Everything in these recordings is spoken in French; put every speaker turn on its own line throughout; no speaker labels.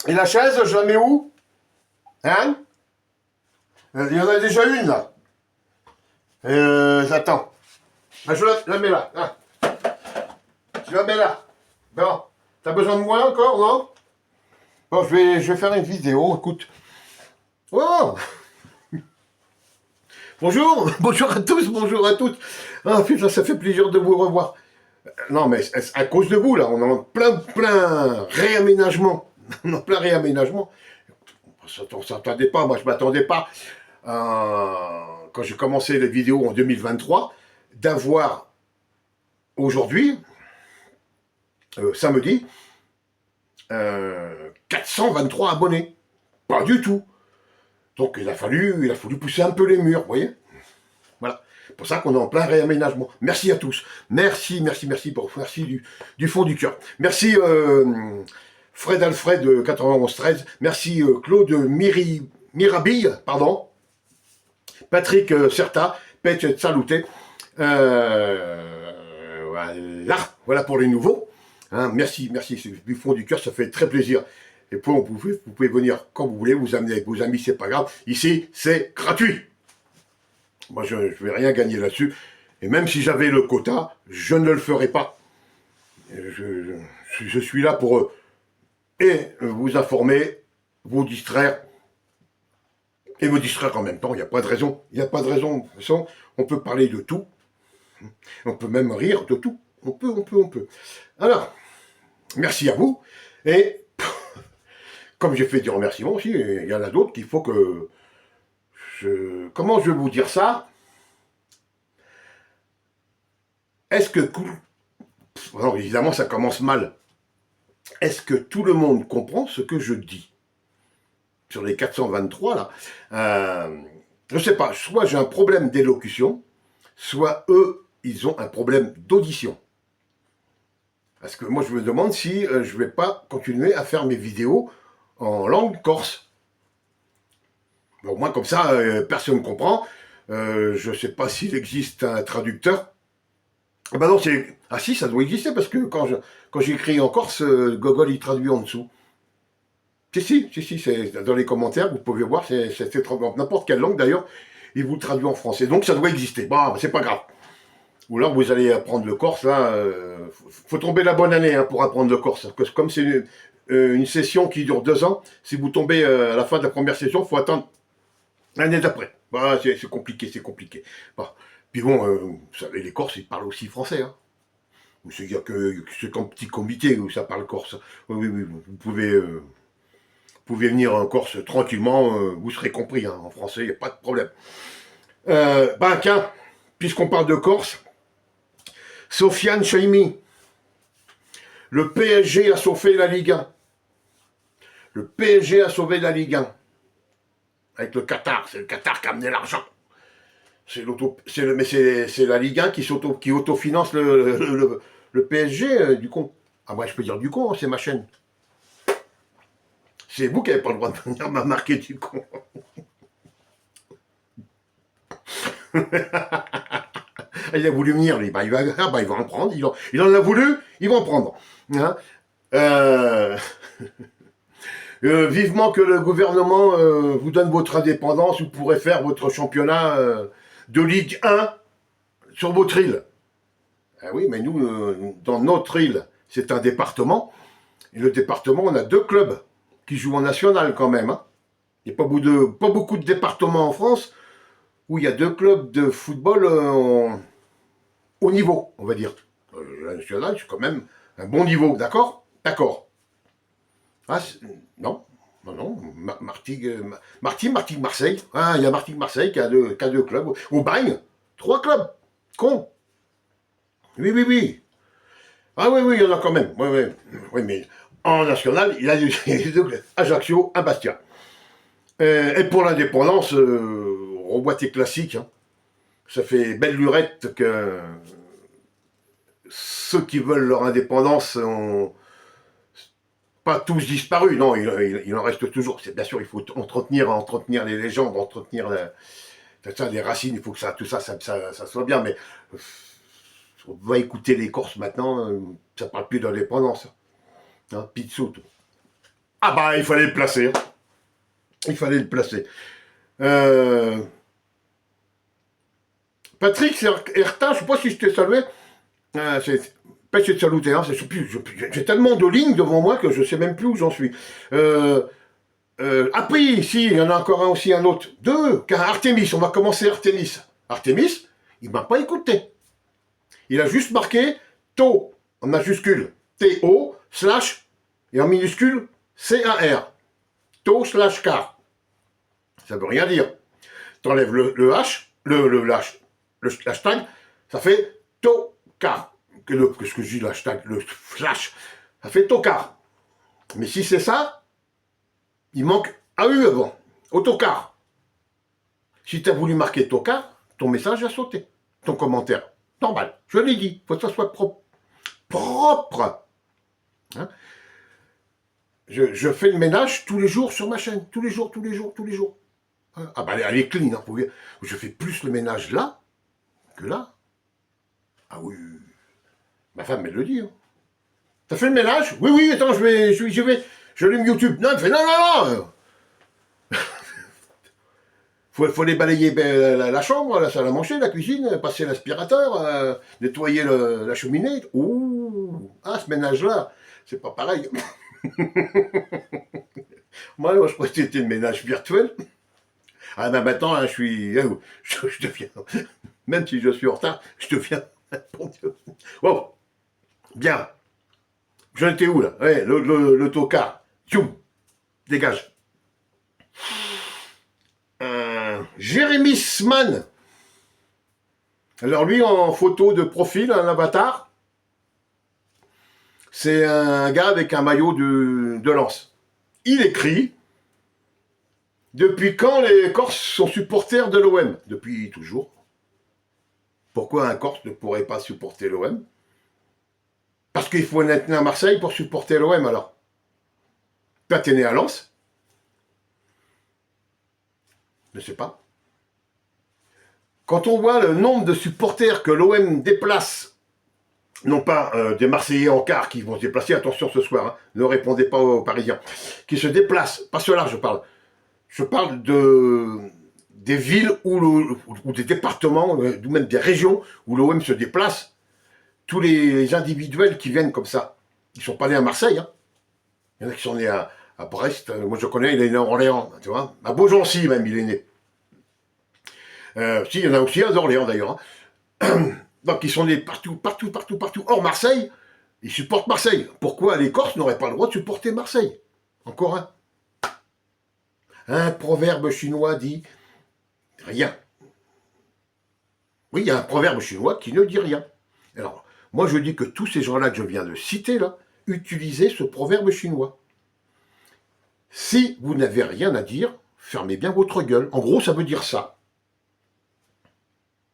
Et la chaise, je la mets où? Hein? Il y en a déjà une, là. J'attends. Ah, je la mets là. Ah, je la mets là. Bon. T'as besoin de moi encore, non? Bon, je vais faire une vidéo, écoute. Oh! Bonjour! Bonjour à tous, bonjour à toutes. Ah, putain, ça fait plaisir de vous revoir. Non, mais à cause de vous, là, on est en plein réaménagement. On est en plein réaménagement. On s'attendait pas, moi je m'attendais pas, quand j'ai commencé les vidéos en 2023, d'avoir aujourd'hui, samedi, 423 abonnés. Pas du tout. Donc il a fallu pousser un peu les murs, vous voyez. Voilà. C'est pour ça qu'on est en plein réaménagement. Merci à tous. Merci du fond du cœur. Merci Fred Alfred 9113. Merci Claude Mirabille, pardon. Patrick Certa, Pech Saluté. Voilà pour les nouveaux. Hein, merci du fond du cœur, ça fait très plaisir. Et puis vous pouvez venir quand vous voulez, vous amener avec vos amis, c'est pas grave. Ici, c'est gratuit. Moi, je ne vais rien gagner là-dessus. Et même si j'avais le quota, je ne le ferai pas. Je suis là pour vous informer, vous distraire, et me distraire en même temps. Il n'y a pas de raison. Il n'y a pas de raison. De toute façon, on peut parler de tout. On peut même rire de tout. On peut. Alors, merci à vous. Et comme j'ai fait des remerciements aussi, il y en a d'autres qu'il faut que comment je vais vous dire ça? Est-ce que... Alors évidemment, ça commence mal. Est-ce que tout le monde comprend ce que je dis? Sur les 423, là. Je ne sais pas, soit j'ai un problème d'élocution, soit eux, ils ont un problème d'audition. Parce que moi, je me demande si je ne vais pas continuer à faire mes vidéos en langue corse. Au moins, comme ça, personne ne comprend. Je ne sais pas s'il existe un traducteur. Ah ben non, c'est... Ah si, ça doit exister, parce que quand j'écris en corse, Google, il traduit en dessous. Si, c'est dans les commentaires, vous pouvez voir, c'est dans n'importe quelle langue d'ailleurs, il vous le traduit en français. Donc ça doit exister. Bon, c'est pas grave. Ou alors vous allez apprendre le corse, là, faut tomber la bonne année pour apprendre le corse. Parce que comme c'est une session qui dure 2 ans, si vous tombez à la fin de la première session, il faut attendre l'année d'après. Voilà, c'est compliqué. Bon. Puis bon, vous savez, les Corses, ils parlent aussi français. Hein. C'est qu'un petit comité où ça parle corse. Oui, vous pouvez venir en Corse tranquillement, vous serez compris, hein, en français, il n'y a pas de problème. Tiens, puisqu'on parle de Corse, Sofiane Chaimi, le PSG a sauvé la Ligue 1. Le PSG a sauvé la Ligue 1. Avec le Qatar, c'est le Qatar qui a amené l'argent. C'est la Ligue 1 qui autofinance le PSG, du con. Ah ouais, je peux dire du con, c'est ma chaîne. C'est vous qui n'avez pas le droit de venir m'a marquer du con. Il a voulu venir, lui. Il va en prendre. Il en a voulu, il va en prendre. Hein vivement que le gouvernement vous donne votre indépendance, vous pourrez faire votre championnat de Ligue 1 sur votre île. Ah oui, mais nous, dans notre île, c'est un département. Et le département, on a 2 clubs qui jouent en national quand même. Hein. Il n'y a pas beaucoup de départements en France où il y a 2 clubs de football au niveau, on va dire. La nationale, c'est quand même un bon niveau, d'accord? D'accord. Ah, non, Martigues-Marseille. Ah, il y a Martigues-Marseille qui a deux clubs. Au Bagne, 3 clubs. Con. Oui. Ah oui, il y en a quand même. Oui, mais en national, il y a 2 clubs. Ajaccio, un Bastia. Et pour l'indépendance, reboîté classique. Hein. Ça fait belle lurette que ceux qui veulent leur indépendance ont pas tous disparu, non, il en reste toujours. C'est bien sûr, il faut entretenir les légendes, entretenir les racines, il faut que tout ça soit bien, mais on va écouter les Corses maintenant, ça parle plus d'indépendance. Hein, Pizzout. Ah bah, il fallait le placer. Il fallait le placer. Patrick Erta, je ne sais pas si je t'ai salué. Pêche de saluter, hein, j'ai tellement de lignes devant moi que je ne sais même plus où j'en suis. Après, si, il y en a encore un aussi, un autre. Deux, car Artemis, on va commencer Artemis. Artemis, il ne m'a pas écouté. Il a juste marqué TO, en majuscule, TO, slash, et en minuscule, CAR. TO slash car. Ça veut rien dire. T'enlèves le H, le hashtag, ça fait TO-car. Qu'est-ce que je dis, le hashtag, le flash, ça fait TO-car. Mais si c'est ça, il manque AU avant, autocar. Si tu as voulu marquer TO-car, ton message a sauté, ton commentaire. Normal, je l'ai dit, il faut que ça soit propre. Propre. Hein, je fais le ménage tous les jours sur ma chaîne, tous les jours. Ah bah elle est clean, hein, je fais plus le ménage là que là. Ah oui, ma femme elle le dit. Hein. T'as fait le ménage? Oui, attends, j'allume YouTube. Non, elle fait non. Faut aller balayer la chambre, la salle à manger, la cuisine, passer l'aspirateur, nettoyer la cheminée. Ouh, ah, ce ménage-là, c'est pas pareil. Moi, je crois que c'était le ménage virtuel. Ah ben maintenant, hein, je deviens, même si je suis en retard, je deviens, bon Dieu. Wow, bien. J'en étais où là? Ouais, l'autocar. Tchoum, dégage. Jérémy Sman. Alors lui, en photo de profil, un avatar, c'est un gars avec un maillot de Lens. Il écrit « Depuis quand les Corses sont supporters de l'OM ?» Depuis toujours. Pourquoi un Corse ne pourrait pas supporter l'OM? Parce qu'il faut être né à Marseille pour supporter l'OM alors. Toi, t'es né à Lens? Je ne sais pas. Quand on voit le nombre de supporters que l'OM déplace, non pas des Marseillais en quart qui vont se déplacer, attention ce soir, hein, ne répondez pas aux Parisiens, qui se déplacent, pas ceux-là je parle. Je parle des villes ou des départements, ou même des régions où l'OM se déplace. Tous les individuels qui viennent comme ça, ils ne sont pas nés à Marseille. Hein. Il y en a qui sont nés à Brest. Moi je connais, il est né à Orléans, tu vois. À Beaugency même, il est né. Si, il y en a aussi à Orléans d'ailleurs. Hein. Donc ils sont nés partout, hors Marseille. Ils supportent Marseille. Pourquoi les Corses n'auraient pas le droit de supporter Marseille? Encore un. Un proverbe chinois dit rien. Oui, il y a un proverbe chinois qui ne dit rien. Alors, moi je dis que tous ces gens-là que je viens de citer, là, utilisez ce proverbe chinois. Si vous n'avez rien à dire, fermez bien votre gueule. En gros, ça veut dire ça.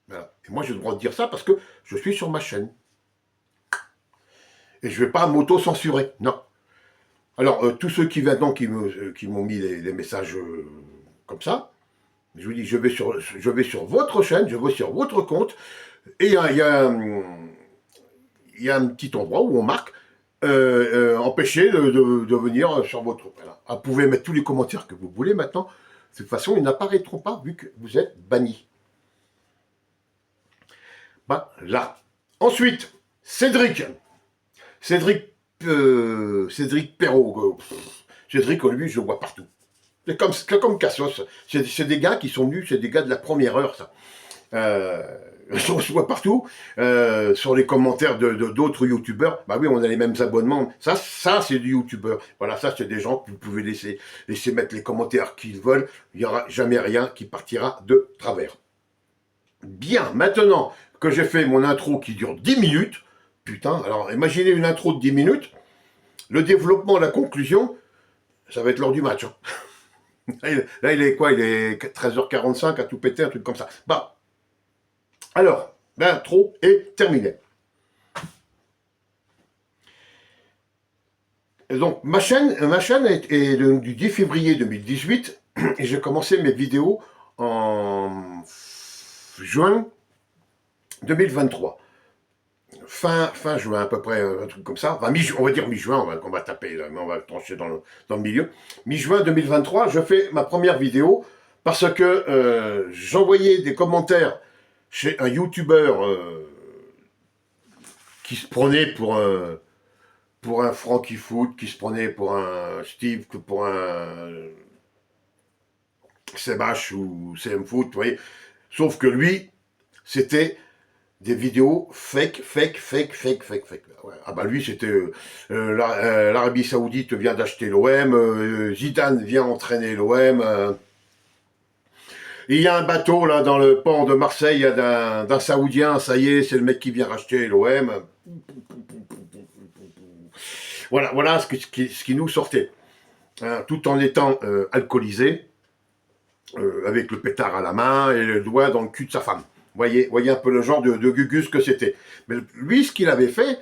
Voilà. Et moi, j'ai le droit de dire ça parce que je suis sur ma chaîne. Et je ne vais pas m'auto-censurer, non. Alors, tous ceux qui maintenant qui m'ont mis les messages comme ça, je vous dis, je vais sur votre chaîne, je vais sur votre compte, et il y a un petit endroit où on marque empêcher de venir sur votre... Voilà. Vous pouvez mettre tous les commentaires que vous voulez maintenant. De toute façon, ils n'apparaîtront pas vu que vous êtes bannis. Voilà. Ensuite, Cédric Perrault. Cédric, lui, je le vois partout. C'est comme Cassos. C'est des gars qui sont venus, c'est des gars de la première heure, ça. On se voit partout, sur les commentaires d'autres youtubeurs. Bah oui, on a les mêmes abonnements. Ça c'est du youtubeur. Voilà, ça c'est des gens que vous pouvez laisser mettre les commentaires qu'ils veulent. Il n'y aura jamais rien qui partira de travers. Bien, maintenant que j'ai fait mon intro qui dure 10 minutes, putain, alors imaginez une intro de 10 minutes, le développement, la conclusion, ça va être l'heure du match. Hein. Là, il est quoi? Il est 13h45 à tout péter, un truc comme ça. Bah, alors, l'intro est terminée. Et donc, ma chaîne est du 10 février 2018 et j'ai commencé mes vidéos en juin 2023. fin juin à peu près, un truc comme ça, enfin, on va dire mi-juin, on va taper, là, mais on va trancher dans le milieu. Mi-juin 2023, je fais ma première vidéo parce que j'envoyais des commentaires chez un YouTuber qui se prenait pour un Frankie Foot, qui se prenait pour un Steve, pour un CMH ou CM Foot, vous voyez. Sauf que lui, c'était des vidéos fake. Ouais. Ah bah lui, c'était l'Arabie Saoudite vient d'acheter l'OM, Zidane vient entraîner l'OM. Il y a un bateau là dans le port de Marseille d'un Saoudien, ça y est, c'est le mec qui vient racheter l'OM. Voilà ce qui nous sortait, hein, tout en étant alcoolisé, avec le pétard à la main et le doigt dans le cul de sa femme. Voyez un peu le genre de gugus que c'était. Mais lui, ce qu'il avait fait,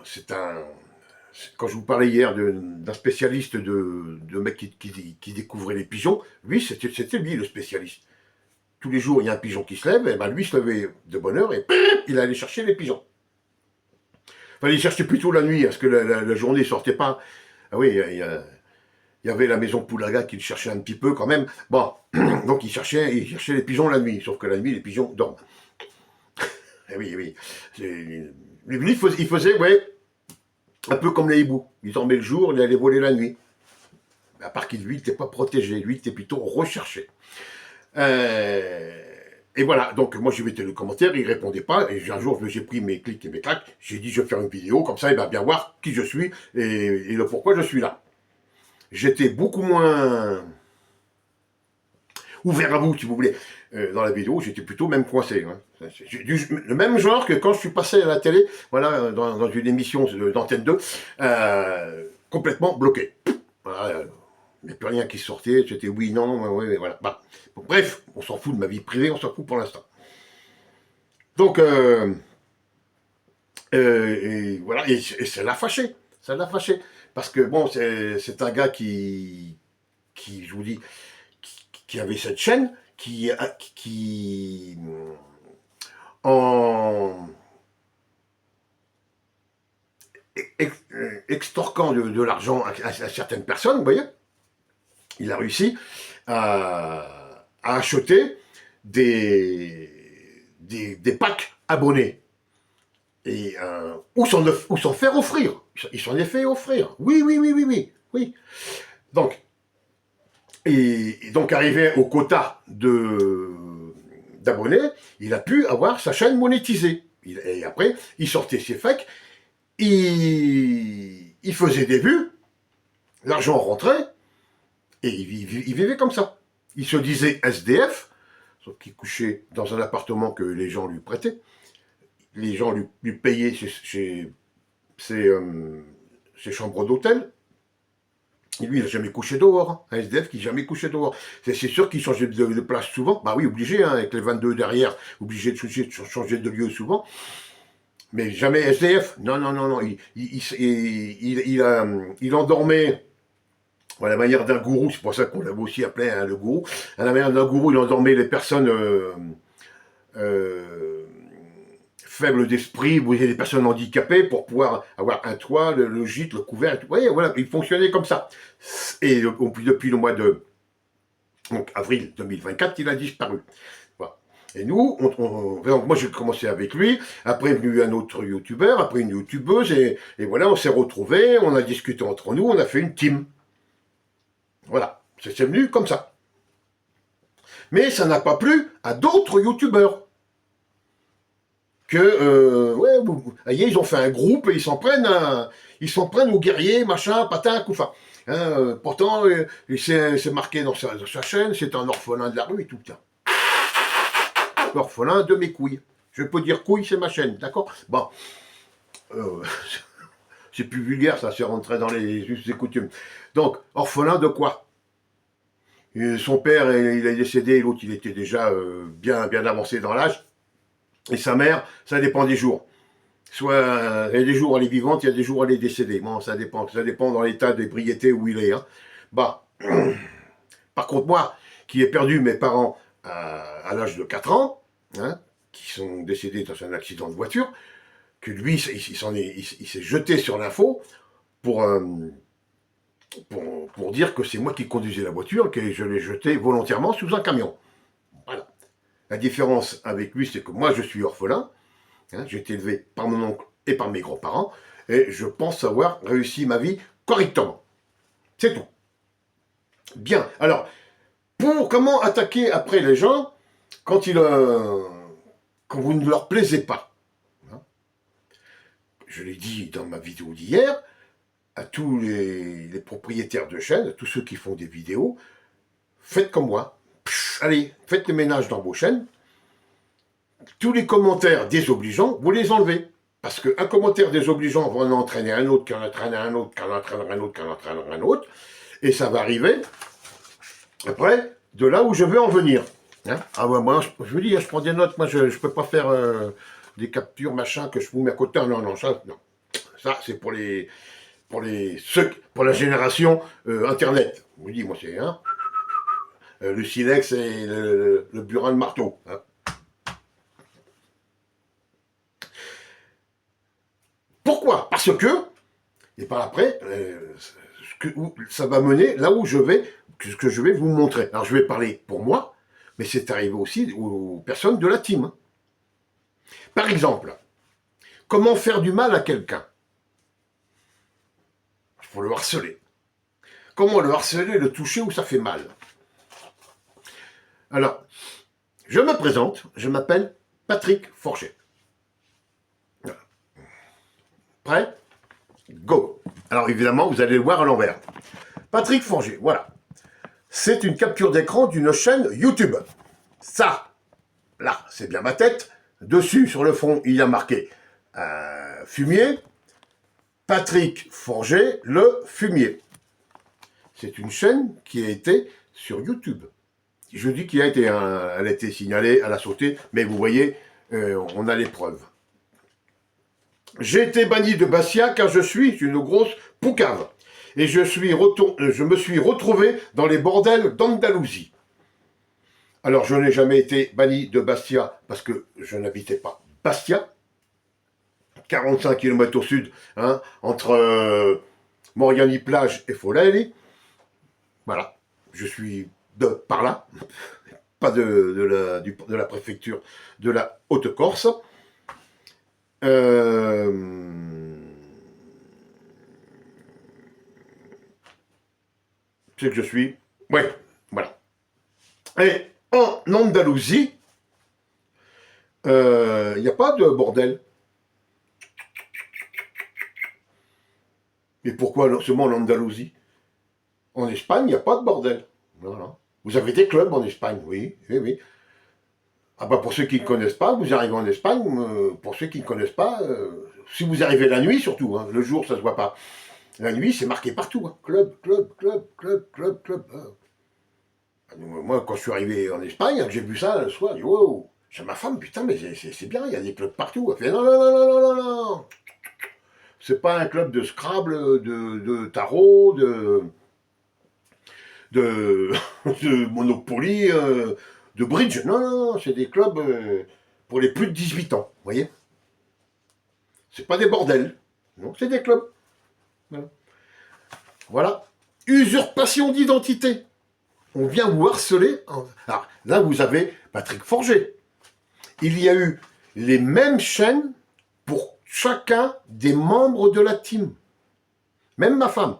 c'est un... Quand je vous parlais hier d'un spécialiste de mec qui découvrait les pigeons, lui, c'était lui le spécialiste. Tous les jours, il y a un pigeon qui se lève, et ben lui se levait de bonne heure et il allait chercher les pigeons. Enfin, il cherchait plutôt la nuit, parce que la journée ne sortait pas. Ah oui, il y avait la maison Poulaga qui le cherchait un petit peu quand même. Bon, donc il cherchait les pigeons la nuit, sauf que la nuit, les pigeons dorment. Eh oui. Lui, il faisait, ouais, un peu comme les hiboux. Il dormait le jour, il allait voler la nuit. À part qu'il, lui, n'était pas protégé, lui, il était plutôt recherché. Et voilà, donc moi j'ai mettais le commentaire, il répondait pas, et un jour j'ai pris mes clics et mes claques, j'ai dit je vais faire une vidéo, comme ça il va bien voir qui je suis et le pourquoi je suis là. J'étais beaucoup moins ouvert à vous, si vous voulez. Dans la vidéo, j'étais plutôt même coincé. Hein. Le même genre que quand je suis passé à la télé, voilà, dans une émission d'Antenne 2, complètement bloqué. Voilà, il n'y a plus rien qui sortait, c'était oui, non, oui, voilà. Bah. Bon, bref, on s'en fout de ma vie privée, on s'en fout pour l'instant. Donc, et voilà, et ça l'a fâché, parce que bon, c'est un gars je vous dis, qui avait cette chaîne, qui en extorquant de l'argent à certaines personnes, vous voyez, il a réussi à acheter des packs abonnés. Et ou s'en faire offrir. Il s'en est fait offrir. Oui. Donc, et donc arrivé au quota d'abonnés, il a pu avoir sa chaîne monétisée. Et après, il sortait ses fakes, il faisait des vues, l'argent rentrait, et il vivait comme ça. Il se disait SDF, sauf qu'il couchait dans un appartement que les gens lui prêtaient. Les gens lui payaient ses chambres d'hôtel. Et lui, il n'a jamais couché dehors. Hein. Un SDF qui n'a jamais couché dehors. C'est sûr qu'il changeait de place souvent. Bah oui, obligé, hein, avec les 22 derrière, obligé de changer de lieu souvent. Mais jamais SDF. Non. Il endormait à la manière d'un gourou. C'est pour ça qu'on l'avait aussi appelé hein, le gourou. À la manière d'un gourou, il endormait les personnes faibles d'esprit, vous voyez, des personnes handicapées pour pouvoir avoir un toit, le gîte, le couvert. Et tout. Vous voyez, voilà, il fonctionnait comme ça. Et depuis le mois de donc, avril 2024, il a disparu. Voilà. Et nous, donc moi j'ai commencé avec lui, après est venu un autre youtubeur, après une youtubeuse, et voilà, on s'est retrouvés, on a discuté entre nous, on a fait une team. Voilà, c'est venu comme ça. Mais ça n'a pas plu à d'autres youtubeurs. Ouais, voyez, ils ont fait un groupe et ils s'en prennent aux guerriers, machin, patin, couffin. Hein, pourtant, c'est marqué dans sa chaîne, c'est un orphelin de la rue et tout. Tiens. Orphelin de mes couilles. Je peux dire couilles, c'est ma chaîne, d'accord. Bon, c'est plus vulgaire, ça, c'est rentré dans les us et coutumes. Donc, orphelin de quoi? Et son père, il est décédé, l'autre, il était déjà bien avancé dans l'âge. Et sa mère, ça dépend des jours. Soit il y a des jours elle est vivante, il y a des jours elle est décédée. Bon, ça dépend dans l'état d'ébriété où il est. Hein. Bah, par contre, moi, qui ai perdu mes parents à l'âge de 4 ans, hein, qui sont décédés dans un accident de voiture, que lui, il s'est jeté sur l'info pour, pour dire que c'est moi qui conduisais la voiture, que je l'ai jeté volontairement sous un camion. Voilà. La différence avec lui, c'est que moi, je suis orphelin. Hein, j'ai été élevé par mon oncle et par mes grands-parents. Et je pense avoir réussi ma vie correctement. C'est tout. Bien. Alors, comment attaquer après les gens quand quand vous ne leur plaisez pas? Hein, je l'ai dit dans ma vidéo d'hier, à tous les propriétaires de chaînes, à tous ceux qui font des vidéos, faites comme moi. Allez, faites le ménage dans vos chaînes. Tous les commentaires désobligeants, vous les enlevez. Parce qu'un commentaire désobligeant va en entraîner un autre, qui en entraînera un autre, qui en entraînera un autre, qui en entraînera un autre. Et ça va arriver, après, de là où je veux en venir. Hein, ah ouais, moi, je vous dis, je prends des notes. Moi, je ne peux pas faire des captures, machin, que je vous mets à côté. Non, non, ça, non. Ça, c'est pour la génération Internet. Je vous dis, moi, c'est le silex et le burin de marteau. Hein. Pourquoi? Parce que, et par après, ça va mener là où je vais, ce que je vais vous montrer. Alors, je vais parler pour moi, mais c'est arrivé aussi aux personnes de la team. Par exemple, comment faire du mal à quelqu'un? Il faut le harceler. Comment le harceler, le toucher où ça fait mal? Alors, je me présente, je m'appelle Patrick Forget. Voilà. Prêt? Go! Alors évidemment, vous allez le voir à l'envers. Patrick Forget, voilà. C'est une capture d'écran d'une chaîne YouTube. Ça, là, c'est bien ma tête. Dessus, sur le fond, il y a marqué fumier. Patrick Forget, le fumier. C'est une chaîne qui a été sur YouTube. Je dis qu'il a été, elle a été signalée, elle a sauté, mais vous voyez, on a les preuves. J'ai été banni de Bastia car je suis une grosse poucave. Et je me suis retrouvé dans les bordels d'Andalousie. Alors, je n'ai jamais été banni de Bastia parce que je n'habitais pas Bastia. 45 km au sud, hein, entre Moriani-Plage et Follet. Voilà, je suis par là, pas de la préfecture de la Haute-Corse. C'est que je suis... Ouais, voilà. Et en Andalousie, il n'y a pas de bordel. Mais pourquoi seulement en Andalousie? En Espagne, il n'y a pas de bordel. Voilà. Vous avez des clubs en Espagne, oui, oui, oui. Ah bah pour ceux qui ne connaissent pas, vous arrivez en Espagne, pour ceux qui ne connaissent pas, si vous arrivez la nuit surtout, hein, le jour ça se voit pas. La nuit c'est marqué partout, hein. Club, club, club, club, club, club. Moi quand je suis arrivé en Espagne, que j'ai vu ça le soir, j'ai dit wow, j'ai ma femme, putain mais c'est bien, il y a des clubs partout. Elle fait non, non, non, non, non, non, non. C'est pas un club de Scrabble, de tarot, de Monopoly, de bridge. Non, non, non, c'est des clubs pour les plus de 18 ans, vous voyez. C'est pas des bordels, non, c'est des clubs. Voilà. Voilà. Usurpation d'identité. On vient vous harceler. Alors, là, vous avez Patrick Forget. Il y a eu les mêmes chaînes pour chacun des membres de la team. Même ma femme,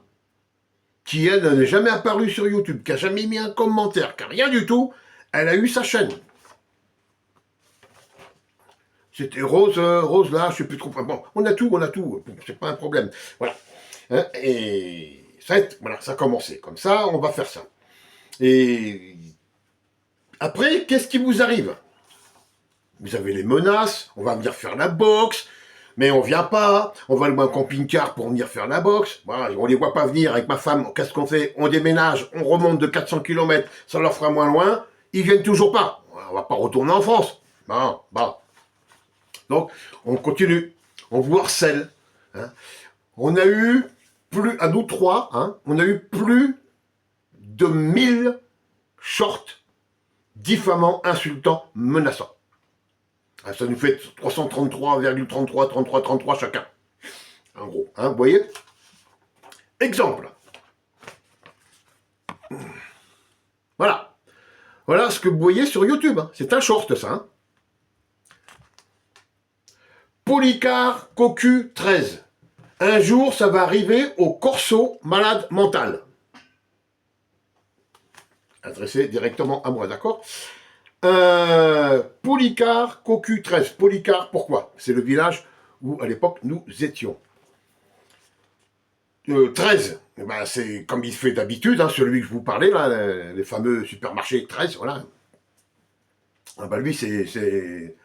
qui elle n'est jamais apparue sur YouTube, qui n'a jamais mis un commentaire, qui n'a rien du tout, elle a eu sa chaîne. C'était Rose là, je ne sais plus trop. Bon, on a tout, c'est pas un problème. Voilà. Hein, et voilà, ça a commencé comme ça, on va faire ça. Et après, qu'est-ce qui vous arrive? Vous avez les menaces, on va venir faire la boxe, mais on vient pas, on va louer un camping-car pour venir faire la boxe, voilà, on les voit pas venir avec ma femme, qu'est-ce qu'on fait? On déménage, on remonte de 400 km, ça leur fera moins loin, ils viennent toujours pas, on va pas retourner en France. Bon. Donc, on continue, on vous harcèle. Hein. On a eu à nous trois, hein, on a eu plus de 1000 shorts diffamants, insultants, menaçants. Ça nous fait 333,33 chacun. En gros, hein, vous voyez? Exemple. Voilà. Voilà ce que vous voyez sur YouTube. Hein. C'est un short, ça. Hein. Polycar Cocu 13. Un jour, ça va arriver au Corso malade mental. Adressé directement à moi, d'accord? Polycar Cocu 13. Polycar, pourquoi? C'est le village où, à l'époque, nous étions. 13, ben c'est comme il fait d'habitude, hein, celui que je vous parlais, là, les fameux supermarchés 13, voilà. Ah ben lui, c'est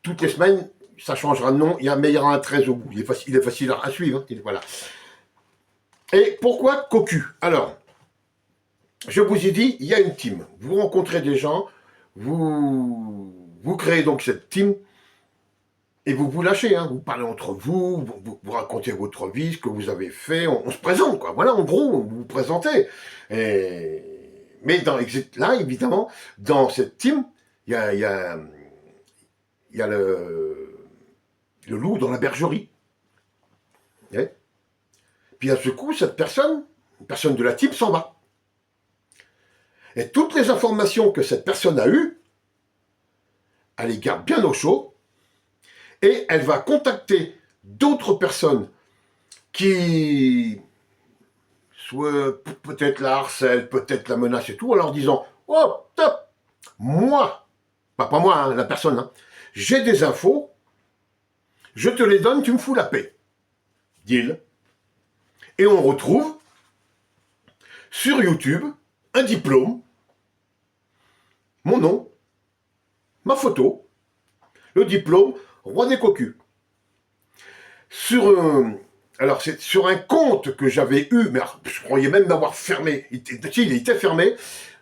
toutes les semaines, ça changera de nom, il y aura un 13 au bout. Il est facile à suivre. Hein, voilà. Et pourquoi Cocu? Alors, je vous ai dit, il y a une team. Vous rencontrez des gens, vous créez donc cette team, et vous vous lâchez, hein, vous parlez entre vous, vous racontez votre vie, ce que vous avez fait, on se présente, quoi. Voilà, en gros, vous vous présentez. Mais là, évidemment, dans cette team, il y a le loup dans la bergerie. Okay. Puis à ce coup, cette personne, une personne de la team, s'en va. Et toutes les informations que cette personne a eues, elle les garde bien au chaud, et elle va contacter d'autres personnes qui, soit peut-être la harcèlent, peut-être la menacent et tout, en leur disant « Oh, top, moi, pas moi, hein, la personne, hein, j'ai des infos, je te les donne, tu me fous la paix. » Deal. Et on retrouve sur YouTube un diplôme, mon nom, ma photo, le diplôme Roi des Cocus. Alors c'est sur un compte que j'avais eu, mais alors, je croyais même l'avoir fermé. Il était fermé,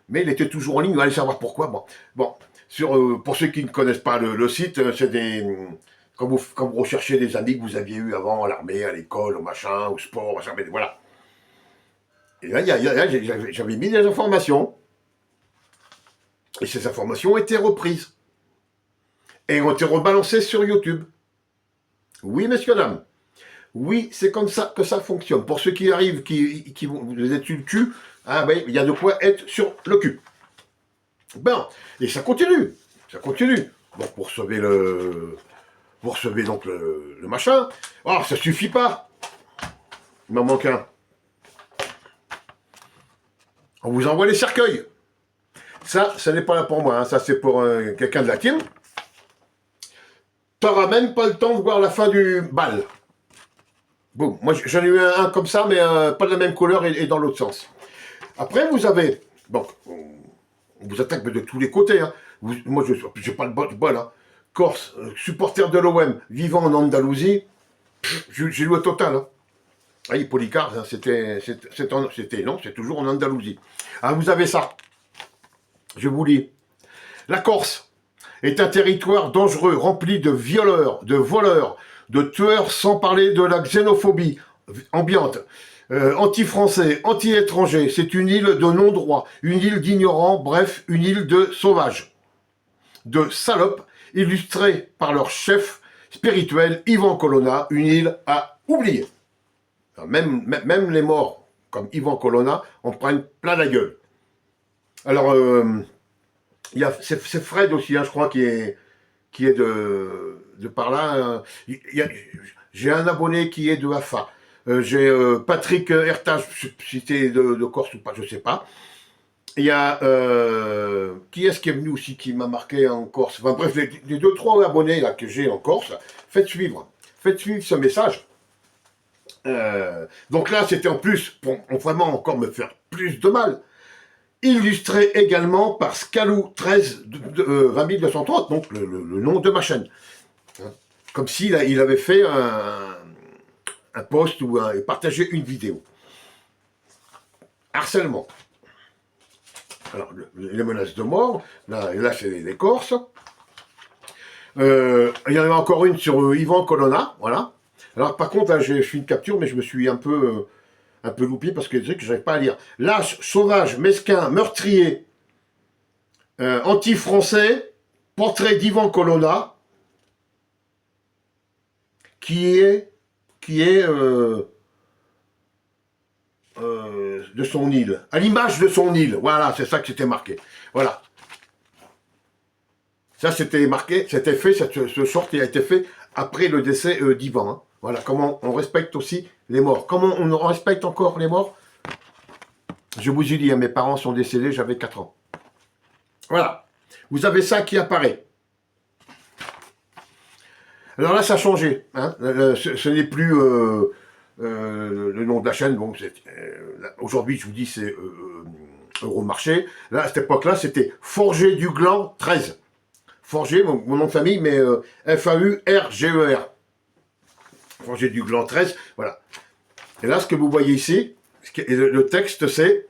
mais il était toujours en ligne. Vous allez savoir pourquoi. Bon, pour ceux qui ne connaissent pas le site, c'est des quand vous recherchez des amis que vous aviez eu avant à l'armée, à l'école, au machin, au sport, voilà. Et là, j'avais mis des informations, et ces informations ont été reprises et ont été rebalancées sur YouTube. Oui, messieurs, dames. Oui, c'est comme ça que ça fonctionne. Pour ceux qui arrivent, qui vous êtes sur le cul, ah ben, il y a de quoi être sur le cul. Bon, et ça continue. Ça continue. Donc, vous recevez donc le machin. Oh, ça suffit pas. Il m'en manque un. On vous envoie les cercueils. Ça n'est pas là pour moi. Hein. Ça, c'est pour quelqu'un de la team. T'auras même pas le temps de voir la fin du bal. Bon, moi j'en ai eu un comme ça, mais pas de la même couleur et dans l'autre sens. Après, vous avez... Bon, on vous attaque de tous les côtés. Hein. Moi, je n'ai pas le bol. Hein. Corse, supporter de l'OM, vivant en Andalousie, j'ai lu au total. Hein. Ah, Polycar, hein, c'est toujours en Andalousie. Ah, vous avez ça. Je vous lis. La Corse est un territoire dangereux, rempli de violeurs, de voleurs, de tueurs, sans parler de la xénophobie ambiante, anti-français, anti-étranger. C'est une île de non-droit, une île d'ignorants, bref, une île de sauvages, de salopes, illustrée par leur chef spirituel, Ivan Colonna, une île à oublier. Même les morts, comme Ivan Colonna, en prennent plein la gueule. Alors, c'est Fred aussi, hein, je crois, qui est de par là. J'ai un abonné qui est de AFA. J'ai Patrick Hertage, si c'était de Corse ou pas, je sais pas. Il y a qui est-ce qui est venu aussi, qui m'a marqué en Corse. Enfin bref, les 2-3 abonnés là que j'ai en Corse, faites suivre ce message. Donc là, c'était en plus pour vraiment encore me faire plus de mal. Illustré également par Scalou 13 20230, donc le nom de ma chaîne. Comme s'il avait fait un post ou partagé une vidéo. Harcèlement. Alors, les menaces de mort, là c'est les Corses. Il y en avait encore une sur Ivan Colonna, voilà. Alors par contre, là, j'ai fait une capture, mais je me suis un peu loupé parce que des trucs que je n'arrive pas à lire. Lâche, sauvage, mesquin, meurtrier, anti-français, portrait d'Ivan Colonna, qui est de son île, à l'image de son île. Voilà, c'est ça que c'était marqué. Voilà. Ça, c'était marqué, c'était fait, ce short a été fait après le décès d'Ivan. Hein. Voilà, comment on respecte aussi les morts. Comment on respecte encore les morts? Je vous ai dit, hein, mes parents sont décédés, j'avais 4 ans. Voilà. Vous avez ça qui apparaît. Alors là, ça a changé. Hein. Ce n'est plus le nom de la chaîne. Bon, aujourd'hui, je vous dis, c'est Euromarché. Là, à cette époque-là, c'était Forger du Gland 13. Forger, mon nom de famille, mais F-A-U-R-G-E-R. Forger du Gland 13, voilà. Et là, ce que vous voyez ici, le texte, c'est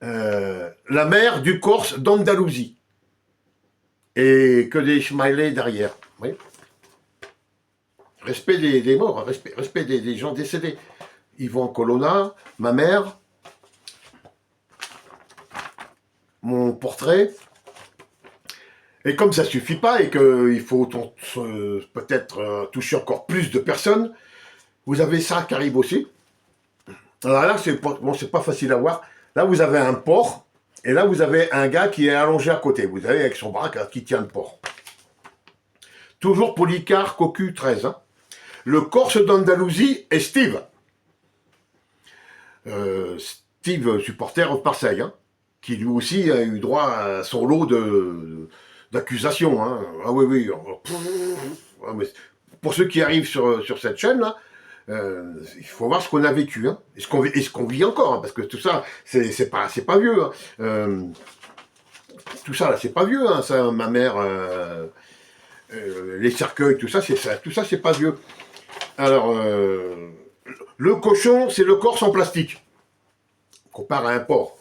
la mère du Corse d'Andalousie. Et que des smileys derrière. Oui. Respect des morts, respect des gens décédés. Yvon Colonna, ma mère, mon portrait. Et comme ça ne suffit pas et qu'il faut peut-être toucher encore plus de personnes, vous avez ça qui arrive aussi. Alors là, c'est pas facile à voir. Là, vous avez un porc, et là, vous avez un gars qui est allongé à côté. Vous avez avec son bras qui tient le porc. Toujours Polycar Cocu 13. Hein. Le Corse d'Andalousie est Steve. Steve, supporter de Marseille, hein, qui lui aussi a eu droit à son lot d'accusations. Hein. Ah oui. Pour ceux qui arrivent sur cette chaîne-là, il faut voir ce qu'on a vécu, hein, et ce qu'on vit encore, hein, parce que tout ça, c'est pas vieux. Hein. Tout ça, là, c'est pas vieux. Hein, ça, ma mère, les cercueils, tout ça, c'est pas vieux. Alors, le cochon, c'est le corps en plastique. Compare à un porc,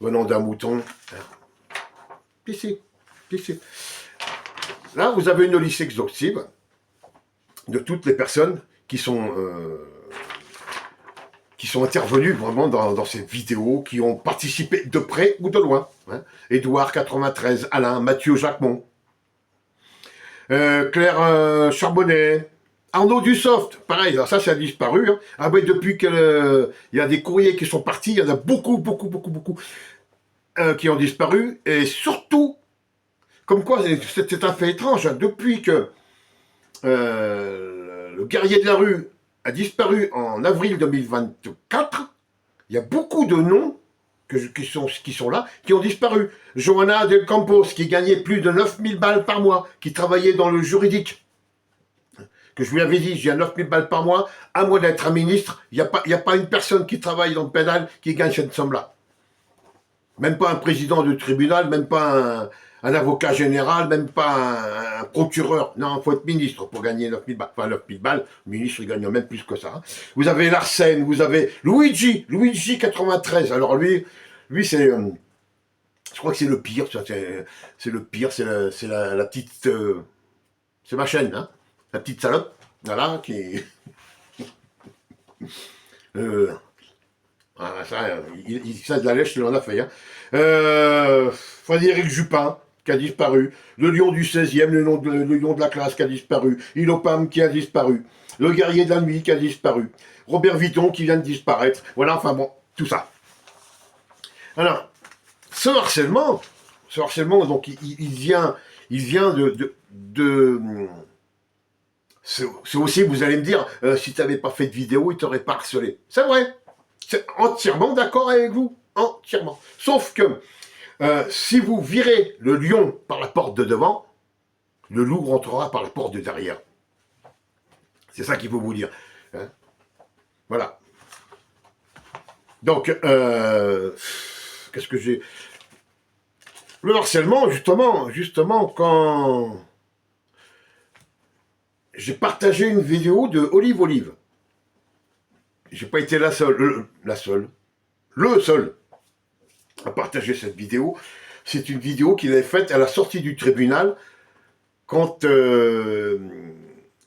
venant d'un mouton. Ici. Là, vous avez une liste exhaustive de toutes les personnes qui sont intervenues vraiment dans ces vidéos, qui ont participé de près ou de loin. Hein. Édouard 93, Alain, Mathieu Jacquemont, Claire Charbonnet, Arnaud Dussopt, pareil, alors ça a disparu. Hein. Ah ouais, depuis qu'il y a des courriers qui sont partis, il y en a beaucoup qui ont disparu, et surtout, comme quoi, c'est un fait étrange, hein, depuis que le guerrier de la rue a disparu en avril 2024, il y a beaucoup de noms qui sont là, qui ont disparu. Johanna Del Campos, qui gagnait plus de 9000 balles par mois, qui travaillait dans le juridique, que je lui avais dit, j'ai 9000 balles par mois, à moins d'être un ministre, il n'y a pas une personne qui travaille dans le pénal qui gagne cette somme-là. Même pas un président de tribunal, même pas un avocat général, même pas un procureur. Non, il faut être ministre pour gagner 9000 balles. Enfin, 9000 balles, le ministre, il gagne même plus que ça. Hein. Vous avez Larsen, vous avez Luigi 93. Alors lui c'est... je crois que c'est le pire, c'est le pire, c'est la petite... c'est ma chaîne, hein, la petite salope, voilà, qui... ça, ça de la lèche, il en a fait. Hein. Frédéric Jupin, qui a disparu. Le lion du 16e, le lion de la classe qui a disparu. Ilopam qui a disparu. Le guerrier de la nuit qui a disparu. Robert Vitton qui vient de disparaître. Voilà, enfin bon, tout ça. Alors, ce harcèlement, donc, il vient de c'est aussi, vous allez me dire, si tu n'avais pas fait de vidéo, il t'aurait pas harcelé. C'est vrai. C'est entièrement d'accord avec vous. Entièrement. Sauf que, si vous virez le lion par la porte de devant, le loup rentrera par la porte de derrière. C'est ça qu'il faut vous dire. Hein, voilà. Donc, qu'est-ce que j'ai... Le harcèlement, justement, quand... J'ai partagé une vidéo de Olive. J'ai pas été le seul à partager cette vidéo. C'est une vidéo qu'il avait faite à la sortie du tribunal quand il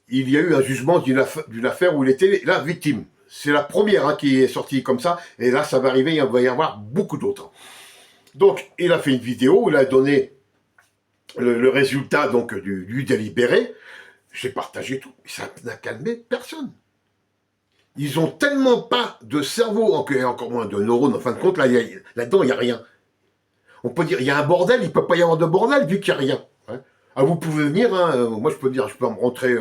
y a eu un jugement d'une affaire où il était la victime. C'est la première qui est sortie comme ça, et là ça va arriver, il va y avoir beaucoup d'autres. Donc il a fait une vidéo où il a donné le résultat donc, du délibéré. j'ai partagé tout. Ça n'a calmé personne. Ils ont tellement pas de cerveau, encore moins de neurones, en fin de compte, là-dedans, il n'y a rien. On peut dire, il y a un bordel, il ne peut pas y avoir de bordel vu qu'il n'y a rien. Hein. Ah, vous pouvez venir, hein, moi je peux dire, je peux me rentrer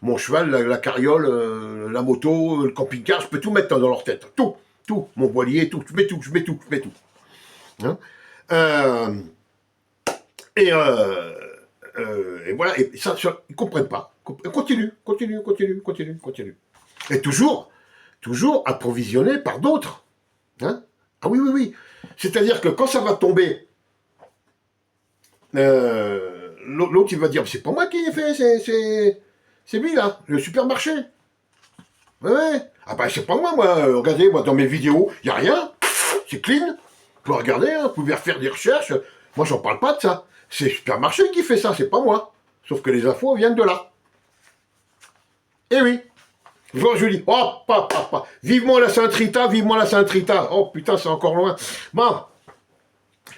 mon cheval, la carriole, la moto, le camping-car, je peux tout mettre dans leur tête. Tout, mon voilier, tout, je mets tout. Hein. Euh, et voilà, et ça, ils ne comprennent pas. Continue. Et toujours approvisionné par d'autres. Hein. Ah oui. C'est-à-dire que quand ça va tomber, l'autre il va dire, c'est pas moi qui l'ai fait, c'est lui là, le supermarché. Ouais. Ah bah c'est pas moi, regardez, moi dans mes vidéos, il n'y a rien, c'est clean. Vous pouvez regarder, hein, vous pouvez faire des recherches. Moi j'en parle pas de ça. C'est le supermarché qui fait ça, c'est pas moi. Sauf que les infos viennent de là. Eh oui. Je dis, oh, vivement la Sainte-Rita. Oh putain, c'est encore loin. Bon.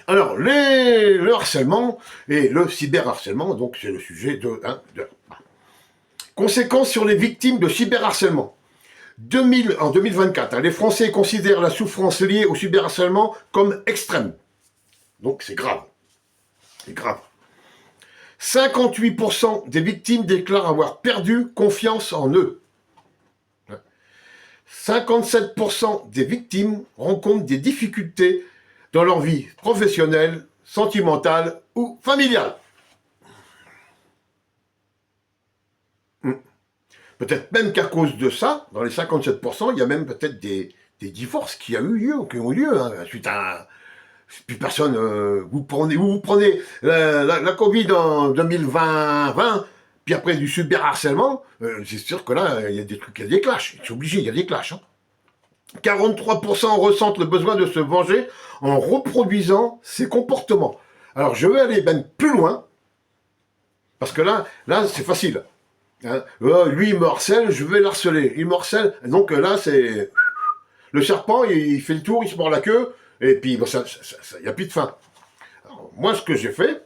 Alors, le harcèlement et le cyberharcèlement, donc c'est le sujet de... Conséquences sur les victimes de cyberharcèlement. En 2024, hein, les Français considèrent la souffrance liée au cyberharcèlement comme extrême. Donc c'est grave. 58% des victimes déclarent avoir perdu confiance en eux. 57% des victimes rencontrent des difficultés dans leur vie professionnelle, sentimentale ou familiale. Peut-être même qu'à cause de ça, dans les 57%, il y a même peut-être des divorces qui ont eu lieu hein, suite à... Puis personne, vous prenez la Covid en 2020, puis après du cyberharcèlement, c'est sûr que là, il y a des trucs, il y a des clashs. C'est obligé, il y a des clashs. Hein. 43% ressentent le besoin de se venger en reproduisant ces comportements. Alors, je vais aller même plus loin, parce que là c'est facile. Hein. Lui, il me harcèle, je vais l'harceler. Il me harcèle, donc là, c'est... Le serpent, il fait le tour, il se mord la queue, et puis, il n'y a plus de fin. Alors, moi, ce que j'ai fait,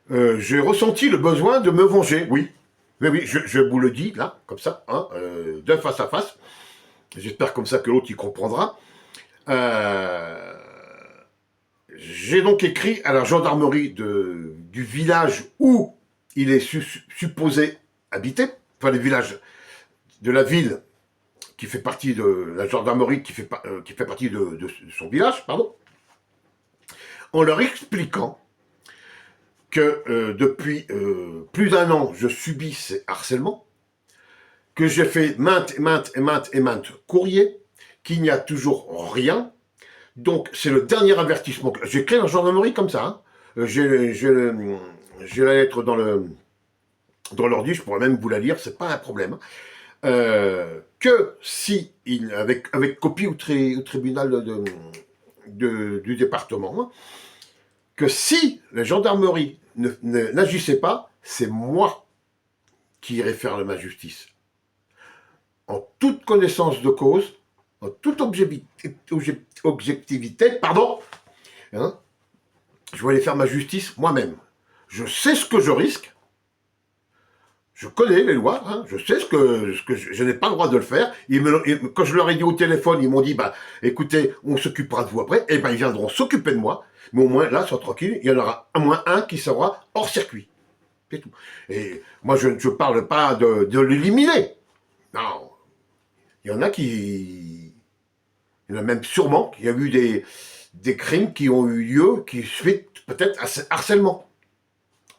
j'ai ressenti le besoin de me venger, oui. Oui, je vous le dis, là, comme ça, hein, de face à face. J'espère comme ça que l'autre y comprendra. J'ai donc écrit à la gendarmerie du village où il est supposé habiter, enfin le village de la ville qui fait partie de la gendarmerie, qui fait partie de son village, pardon, en leur expliquant que depuis plus d'1 an, je subis ces harcèlements, que j'ai fait maintes courriers, qu'il n'y a toujours rien. Donc, c'est le dernier avertissement. J'ai créé la gendarmerie comme ça. Hein. J'ai la lettre dans l'ordi, je pourrais même vous la lire, c'est pas un problème. Que si, avec copie au tribunal du département, hein, que si la gendarmerie n'agissait pas, c'est moi qui irai faire ma justice. En toute connaissance de cause, en toute objectivité, pardon, hein, je vais aller faire ma justice moi-même. Je sais ce que je risque, je connais les lois, hein, je sais ce que je n'ai pas le droit de le faire. Quand je leur ai dit au téléphone, ils m'ont dit, bah, écoutez, on s'occupera de vous après, et ben ils viendront s'occuper de moi, mais au moins là, sois tranquille, il y en aura au moins un qui sera hors circuit. C'est tout. Et moi, je ne parle pas de l'éliminer. Non. Il y en a il y en a même sûrement, il y a eu des crimes qui ont eu lieu, qui suite peut-être à ce harcèlement.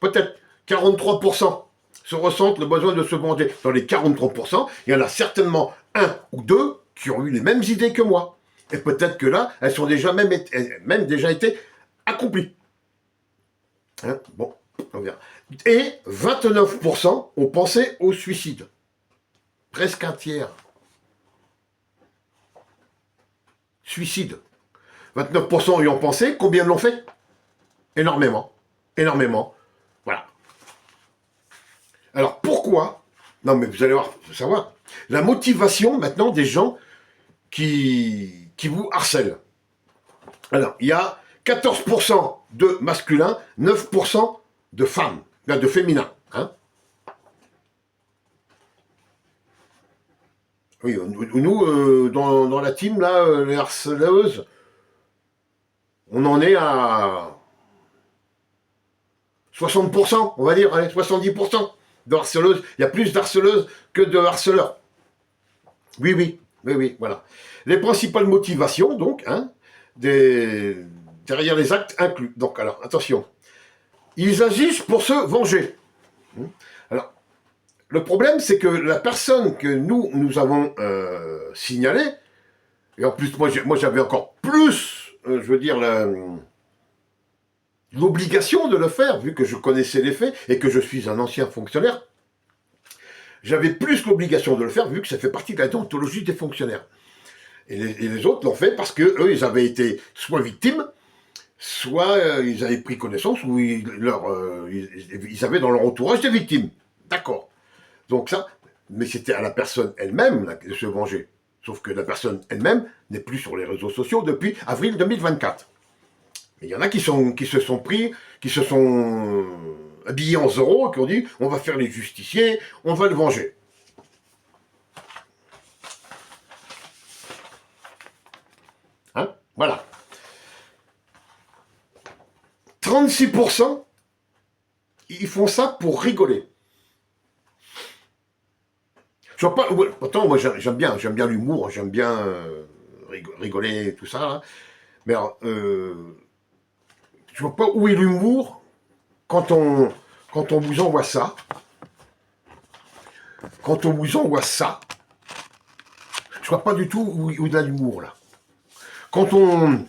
Peut-être 43% se ressentent le besoin de se venger. Dans les 43%, il y en a certainement 1 ou 2 qui ont eu les mêmes idées que moi. Et peut-être que là, elles sont déjà même déjà été accomplies. Hein, bon, on verra. Et 29% ont pensé au suicide. Presque un tiers. Suicide. 29% y ont pensé, combien l'ont fait? Énormément. Voilà. Alors pourquoi? Non mais vous allez savoir. La motivation maintenant des gens qui vous harcèlent. Alors, il y a 14% de masculins, 9% de femmes, de féminins. Hein. Oui, nous, dans la team, là, les harceleuses, on en est à 60%, on va dire, allez, 70% de harceleuses. Il y a plus d'harceleuses que de harceleurs. Oui, oui, oui, oui, voilà. Les principales motivations, donc, hein, derrière les actes inclus. Donc, alors, attention. Ils agissent pour se venger. Alors, le problème, c'est que la personne que nous avons signalée, et en plus, moi j'avais encore plus, je veux dire, l'obligation de le faire, vu que je connaissais les faits et que je suis un ancien fonctionnaire, j'avais plus l'obligation de le faire, vu que ça fait partie de la déontologie des fonctionnaires. Et les autres l'ont fait parce que eux, ils avaient été soit victimes, soit ils avaient pris connaissance, ou ils avaient dans leur entourage des victimes. D'accord. Donc ça, mais c'était à la personne elle-même de se venger. Sauf que la personne elle-même n'est plus sur les réseaux sociaux depuis avril 2024. Il y en a qui se sont pris, qui se sont habillés en Zorro, et qui ont dit on va faire les justiciers, on va le venger. Hein, voilà. 36%, ils font ça pour rigoler. Je vois pas. Pourtant, moi, j'aime bien l'humour, j'aime bien rigoler, tout ça. Hein. Mais alors, je vois pas où est l'humour quand on vous envoie ça. Quand on vous envoie ça, je vois pas du tout où est l'humour là. Quand on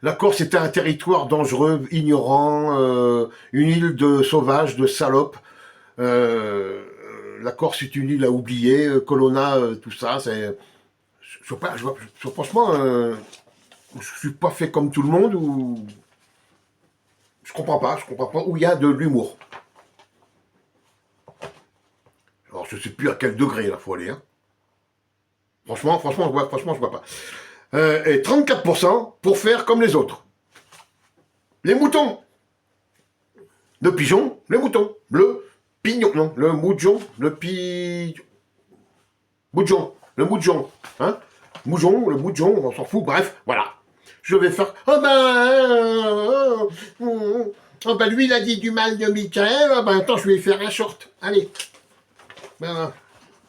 la Corse était un territoire dangereux, ignorant, une île de sauvages, de salopes. La Corse est une île à oublier, Colonna, tout ça. Franchement, je suis pas fait comme tout le monde ou je comprends pas où il y a de l'humour. Alors je sais plus à quel degré là faut aller. Hein. Franchement, je vois pas. Et 34% pour faire comme les autres. Les moutons. Le pigeon, les moutons. Le pignon, non, le moujon, le moujon, hein. Moujon, le moujon, on s'en fout, bref, voilà. Je vais faire, oh ben lui il a dit du mal de Michael, oh ben attends, je vais lui faire un short, allez. Ben,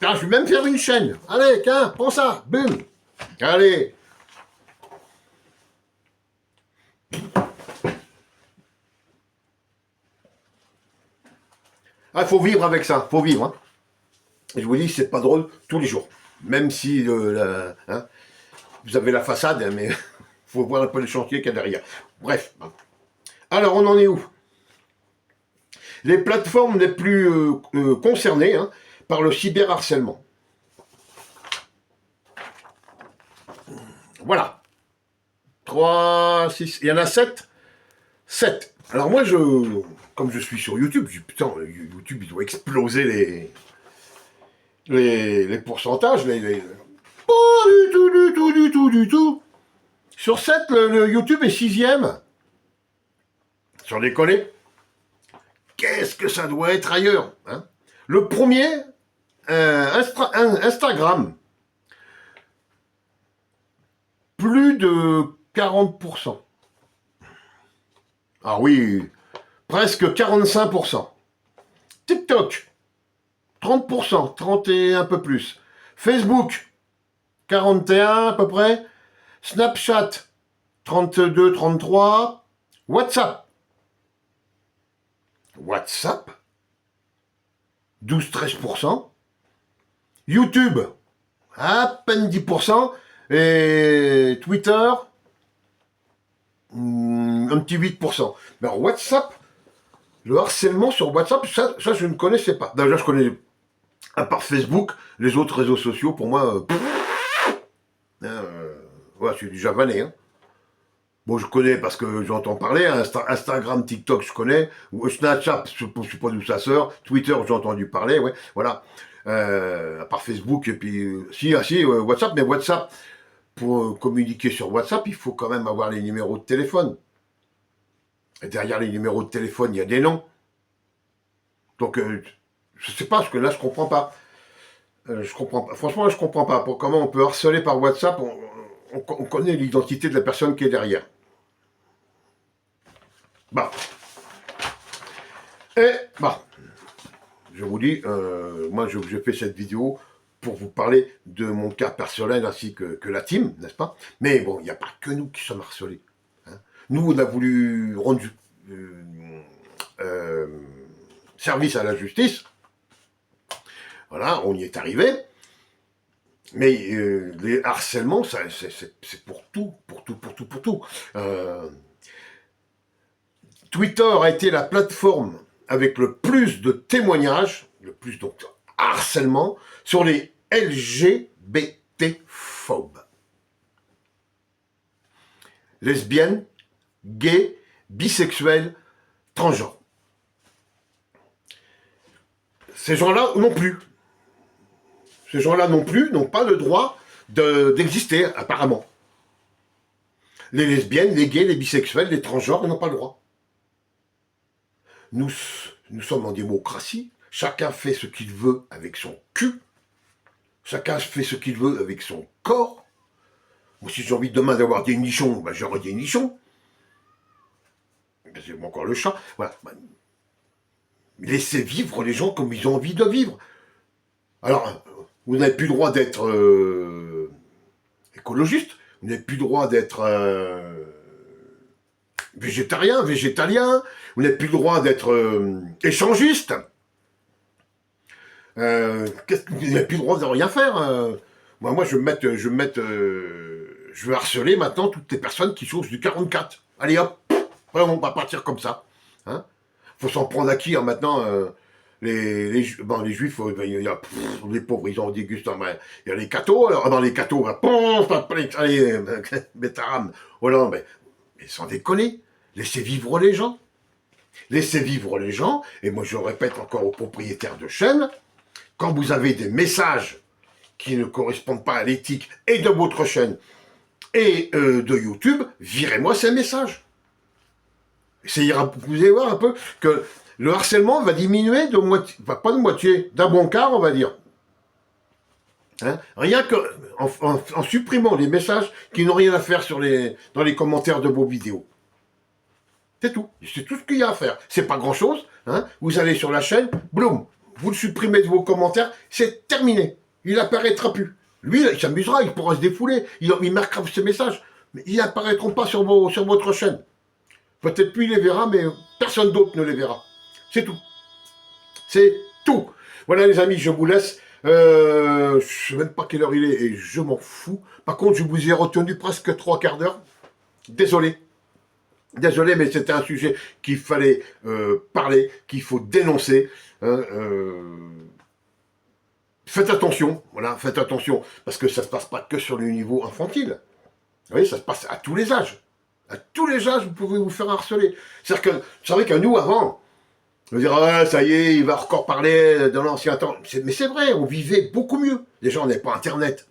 je vais même faire une chaîne, allez, tiens, prends ça, boum, allez. Ah, faut vivre avec ça, faut vivre. Hein. Et je vous dis, c'est pas drôle tous les jours. Même si hein, vous avez la façade, hein, mais faut voir un peu le chantier qu'il y a derrière. Bref. Alors, on en est où? Les plateformes les plus concernées hein, par le cyberharcèlement. Voilà. 3, 6, il y en a 7. 7. Alors moi, comme je suis sur YouTube, je dis putain, YouTube, il doit exploser les pourcentages. Pas du tout, du tout, du tout, du tout. Sur 7, le YouTube est 6e. Sur les collés. Qu'est-ce que ça doit être ailleurs hein. Le premier, Instagram. Plus de 40%. Ah oui, presque 45%. TikTok, 30%, 30 et un peu plus. Facebook, 41 à peu près. Snapchat, 32, 33. WhatsApp, 12-13%. YouTube, à peine 10%. Et Twitter, un petit 8%. Mais alors WhatsApp, le harcèlement sur WhatsApp, ça je ne connaissais pas. Déjà, je connais, à part Facebook, les autres réseaux sociaux, pour moi, ouais, c'est du javanais. Hein. Bon, je connais parce que j'entends parler, Instagram, TikTok, je connais, Snapchat, je sais pas d'où ça sort, Twitter, j'ai entendu parler, ouais, voilà. À part Facebook, et puis, WhatsApp, mais WhatsApp, pour communiquer sur WhatsApp, il faut quand même avoir les numéros de téléphone. Et derrière les numéros de téléphone, il y a des noms. Donc, je sais pas, parce que là, je comprends pas. Je comprends pas. Franchement, je comprends pas. Comment on peut harceler par WhatsApp, on connaît l'identité de la personne qui est derrière. Bah. Et, bah. Je vous dis, moi, je fais cette vidéo pour vous parler de mon cas personnel ainsi que la team, n'est-ce pas? Mais bon, il n'y a pas que nous qui sommes harcelés. Hein. Nous, on a voulu rendre euh, service à la justice. Voilà, on y est arrivé. Mais les harcèlements, c'est pour tout, pour tout, pour tout, pour tout. Twitter a été la plateforme avec le plus de témoignages, le plus donc harcèlement, sur les LGBT-phobes. Lesbiennes, gays, bisexuels, transgenres. Ces gens-là non plus. Ces gens-là non plus n'ont pas le droit d'exister, apparemment. Les lesbiennes, les gays, les bisexuels, les transgenres n'ont pas le droit. Nous sommes en démocratie. Chacun fait ce qu'il veut avec son cul. Chacun fait ce qu'il veut avec son corps. Moi, si j'ai envie demain d'avoir des nichons, ben, j'aurai des nichons. C'est encore le chat. Voilà. Laissez vivre les gens comme ils ont envie de vivre. Alors, vous n'avez plus le droit d'être écologiste. Vous n'avez plus le droit d'être végétarien, végétalien. Vous n'avez plus le droit d'être échangiste. Vous n'avez plus le droit de rien faire. Moi, je veux harceler maintenant toutes les personnes qui chaussent du 44. Allez hop, on va partir comme ça. Hein, faut s'en prendre à qui hein, maintenant les juifs, il y a les pauvres, ils en dégustent. Il y a les cathos, alors dans les cathos, allez, Bétaram, voilà, mais sans déconner, laissez vivre les gens. Laissez vivre les gens, et moi je répète encore aux propriétaires de chaînes, quand vous avez des messages qui ne correspondent pas à l'éthique et de votre chaîne et de YouTube, virez-moi ces messages. Vous allez voir un peu que le harcèlement va diminuer de moitié, pas de moitié, d'un bon quart, on va dire. Hein, rien qu'en supprimant les messages qui n'ont rien à faire dans les commentaires de vos vidéos. C'est tout. C'est tout ce qu'il y a à faire. C'est pas grand-chose. Hein. Vous allez sur la chaîne, boum, vous le supprimez de vos commentaires, c'est terminé. Il n'apparaîtra plus. Lui, il s'amusera, il pourra se défouler, il marquera ses messages, mais ils n'apparaîtront pas sur votre chaîne. Peut-être lui, il les verra, mais personne d'autre ne les verra. C'est tout. C'est tout. Voilà les amis, je vous laisse. Je ne sais même pas quelle heure il est et je m'en fous. Par contre, je vous ai retenu presque 3/4 d'heure. Désolé. Désolé, mais c'était un sujet qu'il fallait parler, qu'il faut dénoncer. Faites attention, voilà, faites attention, parce que ça ne se passe pas que sur le niveau infantile. Vous voyez, ça se passe à tous les âges. À tous les âges, vous pouvez vous faire harceler. C'est-à-dire que, vous savez qu'à nous, avant, on va dire, ah, ça y est, il va encore parler de l'ancien temps. Mais c'est vrai, on vivait beaucoup mieux. Les gens n'avaient pas Internet.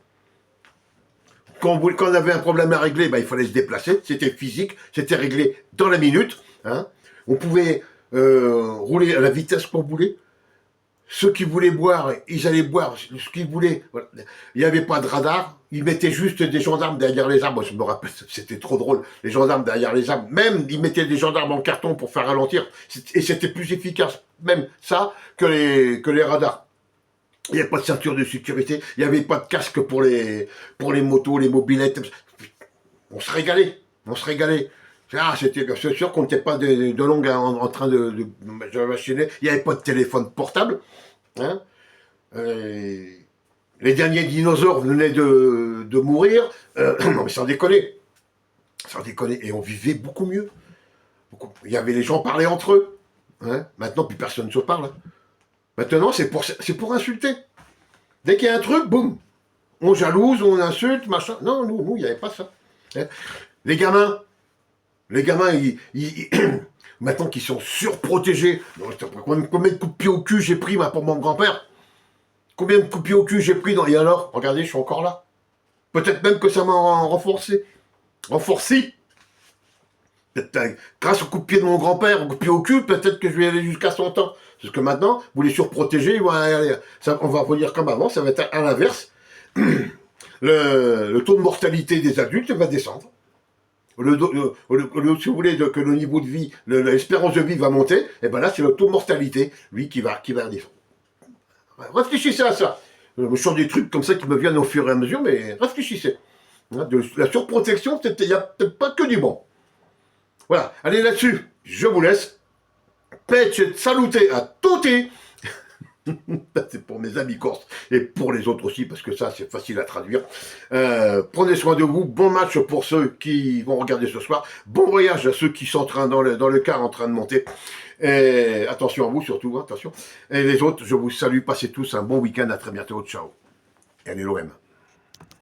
Quand on avait un problème à régler, ben, il fallait se déplacer. C'était physique, c'était réglé dans la minute. Hein. On pouvait rouler à la vitesse qu'on voulait. Ceux qui voulaient boire, ils allaient boire ce qu'ils voulaient. Voilà. Il n'y avait pas de radar. Ils mettaient juste des gendarmes derrière les arbres. Moi, je me rappelle, c'était trop drôle. Les gendarmes derrière les arbres. Même, ils mettaient des gendarmes en carton pour faire ralentir. Et c'était plus efficace, même ça, que les radars. Il n'y avait pas de ceinture de sécurité. Il n'y avait pas de casque pour les motos, les mobilettes. On se régalait. On se régalait. C'est sûr qu'on n'était pas de longue en train de machiner. Il n'y avait pas de téléphone portable. Hein. Les derniers dinosaures venaient de mourir. Non mais sans déconner. Sans déconner. Et on vivait beaucoup mieux. Il y avait les gens parlaient entre eux. Hein. Maintenant, plus personne ne se parle. Maintenant, c'est pour insulter. Dès qu'il y a un truc, boum. On jalouse, on insulte, machin. Non, nous, il n'y avait pas ça. Hein. Les gamins, maintenant qu'ils sont surprotégés. Combien de coups de pied au cul j'ai pris pour mon grand-père? Combien de coups de pied au cul j'ai pris Et alors, regardez, je suis encore là. Peut-être même que ça m'a renforcé. Renforcé. Grâce au coup de pied de mon grand-père, au coup de pied au cul, peut-être que je vais aller jusqu'à 100 ans. Parce que maintenant, vous les surprotégez, on va revenir comme avant, ça va être à l'inverse. Le taux de mortalité des adultes va descendre. Si vous voulez que le niveau de vie, l'espérance de vie va monter, et ben là, c'est le taux de mortalité, lui, qui va descendre. Réfléchissez à ça. Je me sors des trucs comme ça qui me viennent au fur et à mesure, mais réfléchissez. De la surprotection, il n'y a peut-être pas que du bon. Voilà, allez là-dessus, je vous laisse. Pece saluté à tutti. C'est pour mes amis corses et pour les autres aussi, parce que ça, c'est facile à traduire. Prenez soin de vous. Bon match pour ceux qui vont regarder ce soir. Bon voyage à ceux qui sont dans le car en train de monter. Et attention à vous surtout, attention. Et les autres, je vous salue. Passez tous un bon week-end. À très bientôt. Ciao. Et allez l'OM.